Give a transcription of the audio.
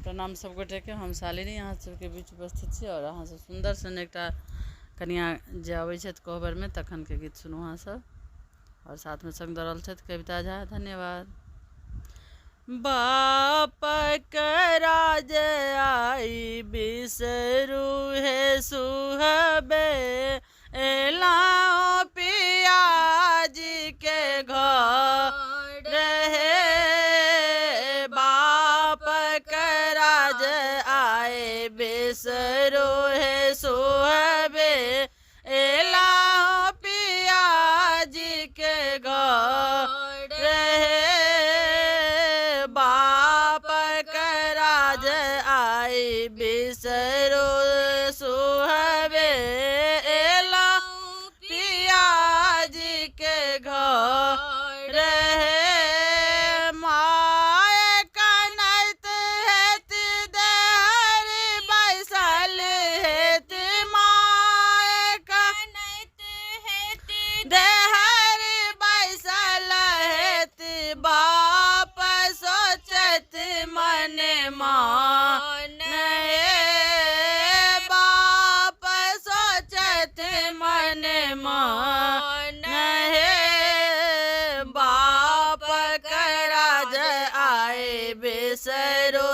प्रणाम सब गोटे के। हम शालिनी अहाँ सबके बीच उपस्थित छी और अहाँ सब सुंदर सन एकटा कनिया जे अबै छथि कोहबर में तखन के गीत सुनू अहाँ सब। और साथ में संग दऽ रहल छथि कविता झा। धन्यवाद। बाप के राज आई बिसरू हे सुहबे एलाओ पियाजी के घर रहे। बाप के राज आए बिसरू हे सुहबे एलाओ पियाजी के घर रहे। बाप के राज आई बिसरू सुहबे एलाओ पियाजी के घर रहे। माय कनैत हेत देहरी बैसल हेत माय कनैत हेत देहरी बैसल हेत। बाप सोचत मन मान बाप सोचत मन मान बाप के राज आए बिसरू